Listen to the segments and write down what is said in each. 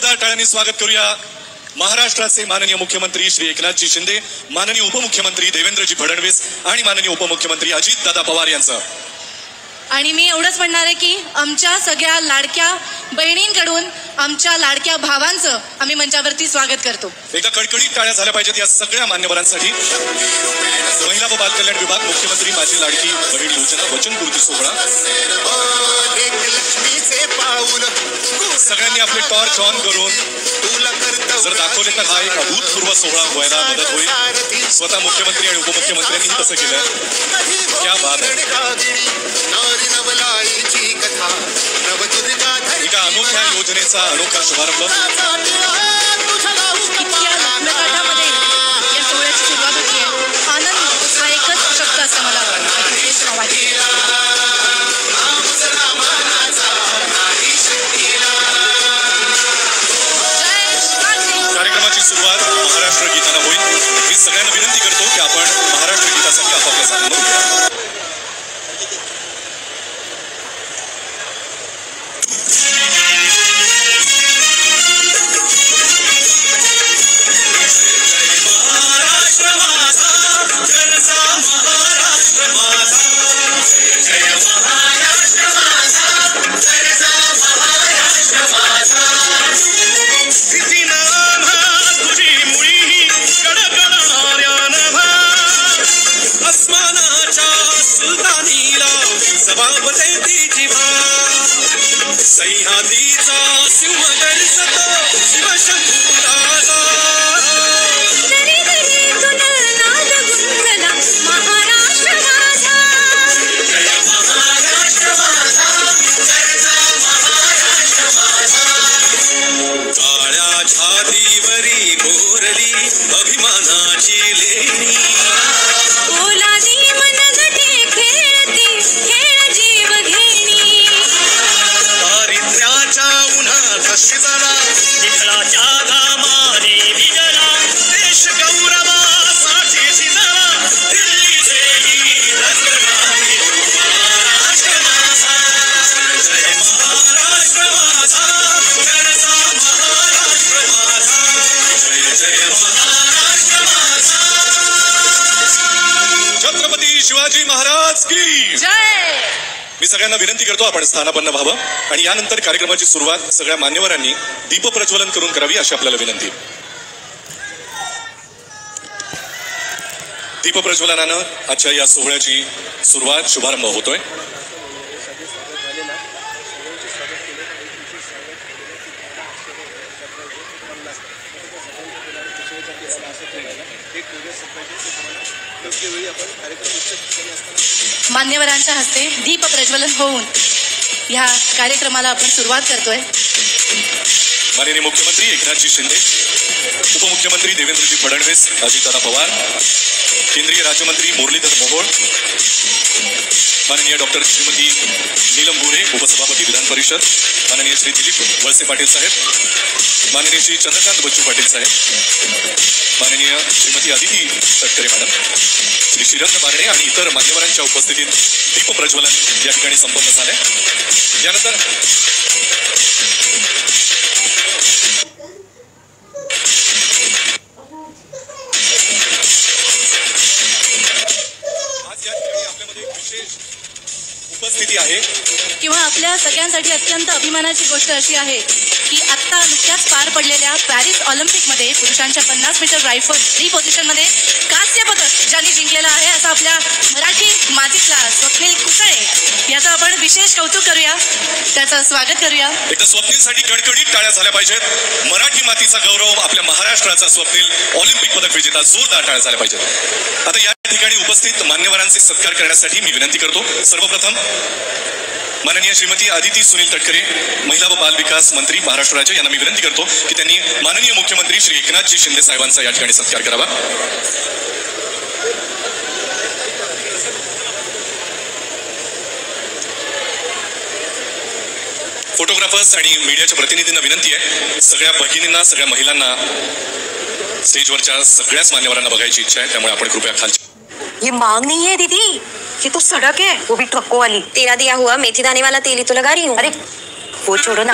जोरदार टाळ्यांनी स्वागत करूया महाराष्ट्राचे माननीय मुख्यमंत्री श्री एकनाथजी शिंदे, माननीय उपमुख्यमंत्री देवेंद्रजी फडणवीस आणि माननीय उपमुख्यमंत्री अजितदादा पवार यांचं. आणि मी एवढंच म्हणणार आहे की आमच्या सगळ्या लाडक्या बहिणींकडून आमच्या लाडक्या भावांचं आम्ही मंचावरती स्वागत करतो. एकदा कडकडीत टाळ्या झाल्या पाहिजेत या सगळ्या मान्यवरांसाठी. महिला व बालकल्याण विभाग, मुख्यमंत्री माझी लाडकी बहीण योजना, वचनपूर्ती सोहळा. सगळ्यांनी आपले टॉर्च ऑन करून जर दाखवले तर हा एक अभूतपूर्व सोहळा व्हायला मदत होईल. स्वतः मुख्यमंत्री आणि उपमुख्यमंत्र्यांनी तसं केलं. क्या बात आहे. एका अनोख्या योजनेचा अनोखा शुभारंभ. इतक्या लग्नकाठामध्ये या सोहळ्याची सुरुवात होती आहे. आनंद हा एकच शब्द असं मला कार्यक्रमाची सुरुवात महाराष्ट्र गीतानं होईल. मी सगळ्यांना विनंती करतो की आपण महाराष्ट्र गीतासाठी आपापल्या स्थानावर उभे राहा. शिवाजी महाराज की जय. मी सगळ्यांना विनंती करतो आपण स्थानापन्न व्हावं आणि यानंतर कार्यक्रमाची सुरुवात सगळ्या मान्यवरांनी दीप प्रज्वलन करून करावी अशी आपल्याला विनंती. दीप प्रज्वलनानं आजच्या या सोहळ्याची सुरुवात, शुभारंभ होतोय. मान्यवरांच्या हस्ते दीप प्रज्वलन होऊन या कार्यक्रमाला आपण सुरुवात करतोय. माननीय मुख्यमंत्री एकनाथजी शिंदे, उपमुख्यमंत्री देवेंद्रजी फडणवीस, अजितदादा पवार, केंद्रीय राज्यमंत्री मुरलीधर मोहोळ, माननीय डॉक्टर श्रीमती नीलम गोरे, उपसभापती विधान परिषद, माननीय श्री दिलीप वळसे पाटील साहेब, माननीय श्री चंद्रकांत बच्चू पाटील साहेब, माननीय श्रीमती अदिती तटकरे मॅडम, श्री श्रीरंग बारणे आणि इतर मान्यवरांच्या उपस्थितीत दीप प्रज्वलन या ठिकाणी संपन्न झाले. यानंतर आज या ठिकाणी आपल्यामध्ये विशेष उपस्थिती आहे किंवा आपल्या सगळ्यांसाठी अत्यंत अभिमानाची गोष्ट अशी आहे की आत्ता नुकत्याच पार पडलेल्या पॅरिस ऑलिम्पिकमध्ये पुरुषांच्या 50 मीटर रायफल फ्री पोझिशनमध्ये कांस्य पदक ज्यांनी जिंकलेलं आहे असं आपल्या मराठी मातीतला स्वप्नील कुसळे याचं आपण विशेष कौतुक करूया, त्याचं स्वागत करूया. एकदा स्वप्नीलसाठी कडकडीत टाळ्या झाल्या पाहिजेत. मराठी मातीचा गौरव, आपल्या महाराष्ट्राचा स्वप्नील ऑलिम्पिक पदक विजेता, जोरदार टाळ्या झाल्या पाहिजेत. आता या ठिकाणी उपस्थित मान्यवरांचे सत्कार करण्यासाठी मी विनंती करतो. सर्वप्रथम माननीय श्रीमती अदिती सुनील तटकरे, महिला व बाल विकास मंत्री महाराष्ट्र राज्य, यांना मी विनंती करतो की त्यांनी माननीय मुख्यमंत्री श्री एकनाथजी शिंदे साहेबांचा या ठिकाणी सत्कार करावा. फोटोग्राफर्स आणि मीडियाच्या प्रतिनिधींना विनंती आहे, सगळ्या भगिनींना, सगळ्या महिलांना स्टेजवरच्या सगळ्याच मान्यवरांना बघायची इच्छा आहे, त्यामुळे आपण कृपया खालची. ये मांग नहीं है दीदी, ये तो सड़क है, वो भी ट्रकों वाली. तेरा दिया हुआ मेथी दाने वाला तेल ही तो लगा रही हूँ. अरे वो छोड़ो ना,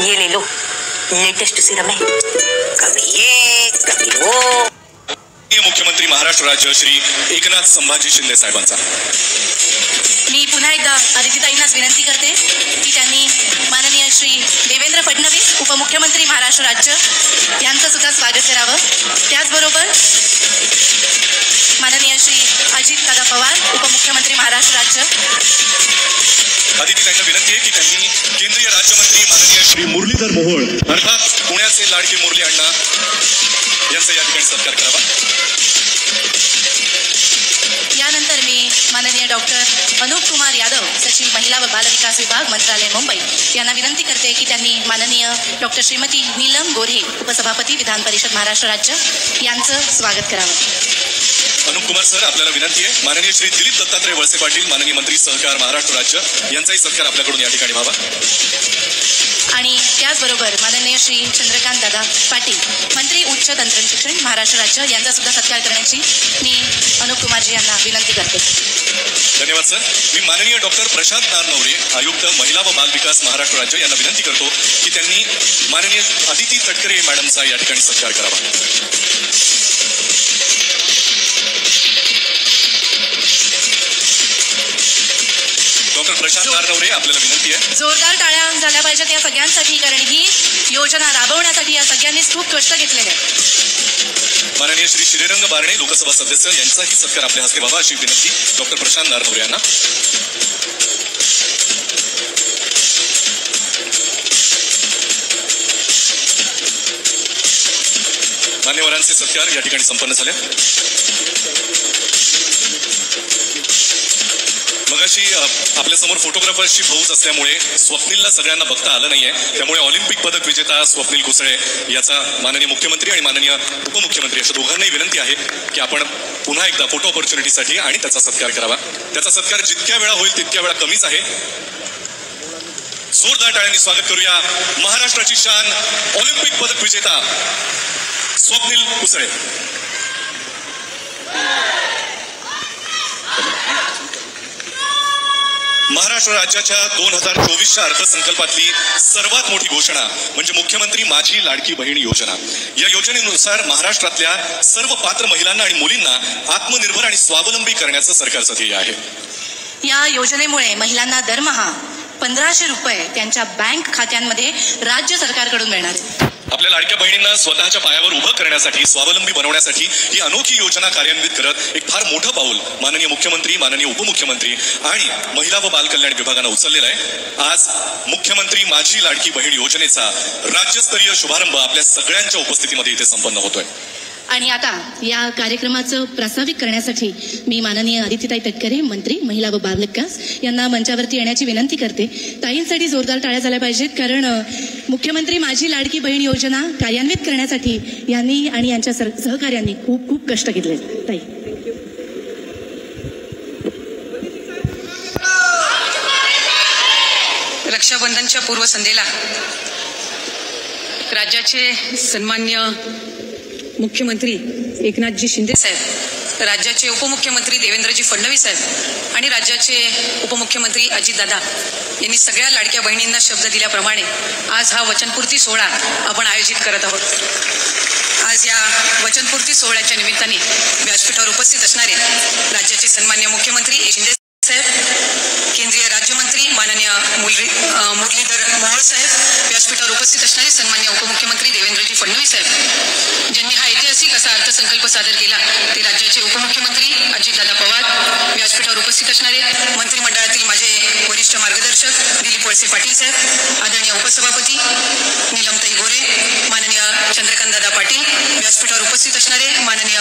ये ले लो, लेटेस्ट सिरम है, कभी ये कभी वो। मुख्यमंत्री महाराष्ट्र राज्य श्री एकनाथ संभाजी शिंदे साहेबांचा. मी पुन्हा एकदा अदितीताईंनाच विनंती करते की त्यांनी माननीय श्री देवेंद्र फडणवीस उपमुख्यमंत्री महाराष्ट्र राज्य यांचं सुद्धा स्वागत करावं. त्याचबरोबर माननीय श्री अजितदादा पवार उपमुख्यमंत्री महाराष्ट्र राज्य. अदितीताईंना विनंती आहे की त्यांनी केंद्रीय राज्यमंत्री माननीय श्री मुरलीधर मोहोळ अर्थात पुण्याचे लाडके मुरली अण्णा यांचा या ठिकाणी सत्कार करावा. यानंतर मी माननीय डॉक्टर अनुप कुमार यादव सचिव महिला व बालविकास विभाग मंत्रालय मुंबई यांना विनंती करते की त्यांनी माननीय डॉक्टर श्रीमती नीलम गोऱ्हे उपसभापती विधान परिषद महाराष्ट्र राज्य यांचं स्वागत करावं. अनुप कुमार सर, आपल्याला विनंती आहे माननीय श्री दिलीप दत्तात्रय वळसे पाटील माननीय मंत्री सहकार महाराष्ट्र राज्य यांचाही सत्कार आपल्याकडून या ठिकाणी व्हावा. आणि त्याचबरोबर माननीय श्री चंद्रकांत दादा पाटील मंत्री उच्च तंत्रज्ञान शिक्षण महाराष्ट्र राज्य यांचा सुद्धा सत्कार करण्याची मी अनुप कुमारजी यांना विनंती करते. धन्यवाद सर. मी माननीय डॉक्टर प्रशांत नारनवरे आयुक्त महिला व बाल विकास महाराष्ट्र राज्य यांना विनंती करतो की त्यांनी माननीय अदिती तटकरे मॅडमचा या ठिकाणी सत्कार करावा. डॉक्टर प्रशांत नारनवरे, आपल्याला विनंती आहे. जोरदार टाळ्या झाल्या पाहिजेत या सगळ्यांसाठी, कारण ही योजना राबवण्यासाठी या सगळ्यांनीच खूप कष्ट घेतलेले आहेत. माननीय श्री श्रीरंग बारणे लोकसभा सदस्य यांचाही सत्कार आपल्या हस्ते व्हावा अशी विनंती डॉक्टर प्रशांत नारनवरे यांना. मान्यवरांचे सत्कार या ठिकाणी संपन्न झाले. मगाशी आपल्यासमोर फोटोग्राफर्सची फौज असल्यामुळे स्वप्नीलला सगळ्यांना बघता आलं नाहीये, त्यामुळे ऑलिम्पिक पदक विजेता स्वप्नील कुसळे याचा माननीय मुख्यमंत्री आणि माननीय उपमुख्यमंत्री अशा दोघांनाही विनंती आहे की आपण पुन्हा एकदा फोटो ऑपॉर्च्युनिटीसाठी आणि त्याचा सत्कार करावा. त्याचा सत्कार जितक्या वेळा होईल तितक्या वेळा कमीच आहे. जोरदार टाळ्यांनी स्वागत करूया महाराष्ट्राची शान ऑलिम्पिक पदक विजेता स्वप्नील कुसळे. महाराष्ट्र राज्याच्या 2024च्या अर्थसंकल्पातली सर्वात मोठी घोषणा म्हणजे मुख्यमंत्री माझी लाडकी बहीण योजना. या योजनेनुसार महाराष्ट्रातल्या सर्व पात्र महिलांना आणि मुलींना आत्मनिर्भर आणि स्वावलंबी करण्याचं सरकारचं ध्येय आहे. या योजनेमुळे महिलांना दरमहा 1500 रुपये त्यांच्या बँक खात्यांमध्ये राज्य सरकारकडून मिळणार आहेत. आपल्या लाडक्या बहिणींना स्वतःच्या पायावर उभं करण्यासाठी, स्वावलंबी बनवण्यासाठी ही अनोखी योजना कार्यान्वित करत एक फार मोठं पाऊल माननीय मुख्यमंत्री, माननीय उपमुख्यमंत्री आणि महिला व बालकल्याण विभागानं उचललेला आहे. आज मुख्यमंत्री माझी लाडकी बहीण योजनेचा राज्यस्तरीय शुभारंभ आपल्या सगळ्यांच्या उपस्थितीमध्ये इथे संपन्न होतोय. आणि आता या कार्यक्रमाचं प्रास्ताविक करण्यासाठी मी माननीय अदितीताई तटकरे मंत्री महिला व बाल विकास यांना मंचावरती येण्याची विनंती करते. ताईंसाठी जोरदार टाळ्या झाल्या पाहिजेत, कारण मुख्यमंत्री माझी लाडकी बहीण योजना कार्यान्वित करण्यासाठी यांनी आणि यांच्या सहकार्यांनी खूप खूप कष्ट घेतले. ताई, रक्षाबंधनच्या पूर्वसंध्येला राज्याचे सन्मान्य मुख्यमंत्री एकनाथजी शिंदे साहेब, राज्याचे उपमुख्यमंत्री देवेंद्रजी फडणवीस साहेब आणि राज्याचे उपमुख्यमंत्री अजितदादा यांनी सगळ्या लाडक्या बहिणींना शब्द दिल्याप्रमाणे आज हा वचनपूर्ती सोहळा आपण आयोजित करत आहोत. आज या वचनपूर्ती सोहळ्याच्या निमित्ताने व्यासपीठावर उपस्थित असणारे राज्याचे सन्मान्य मुख्यमंत्री शिंदे साहेब, केंद्रीय राज्यमंत्री माननीय मुरलीधर मोहोळ साहेब, व्यासपीठावर उपस्थित असणारे सन्मान्य उपमुख्यमंत्री देवेंद्रजी फडणवीस साहेब, ज्यांनी हा ऐतिहासिक असा अर्थसंकल्प सादर केला ते राज्याचे उपमुख्यमंत्री अजितदादा पवार, व्यासपीठावर उपस्थित असणारे मंत्रिमंडळातील माझे वरिष्ठ मार्गदर्शक दिलीप वळसे पाटील साहेब, आदरणीय उपसभापती नीलमताई गोरे, माननीय चंद्रकांतदादा पाटील, व्यासपीठावर उपस्थित असणारे माननीय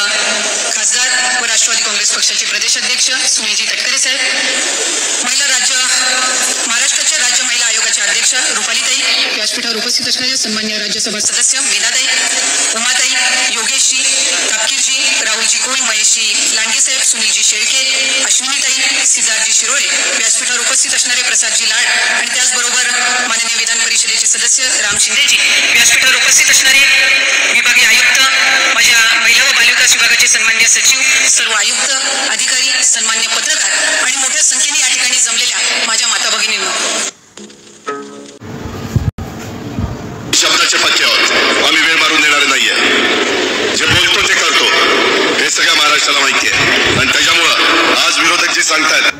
खासदार व राष्ट्रवादी काँग्रेस पक्षाचे प्रदेशाध्यक्ष सुनीलजी तटकरे साहेब, महाराष्ट्राच्या राज्य महिला आयोगाच्या अध्यक्ष रुपालीताई, व्यासपीठावर उपस्थित असणारे सन्मान्य राज्यसभा सदस्य मीनाताई, उमाताई, योगेशजी, तापकीरजी, राहुलजी कोळी, महेशजी लांडगे साहेब, सुनीलजी शेळके, अश्विनीताई, सिद्धार्थजी शिरोळे, व्यासपीठावर उपस्थित असणारे प्रसादजी लाड आणि त्याचबरोबर माननीय विधान परिषदेचे सदस्य राम शिंदेजी, व्यासपीठावर उपस्थित असणारे विभागीय आयुक्त, माझ्या महिला व बालविकास विभागाचे सन्मान्य सचिव, सर्व आयुक्त, अधिकारी, सन्मान्य पत्रकार आणि मोठ्या संख्येने या ठिकाणी जमलेल्या माझ्या माता भगिनींनो, तो जे करतो हे सगळ्या महाराष्ट्राला माहिती आहे आणि त्याच्यामुळं आज विरोधक जे सांगतात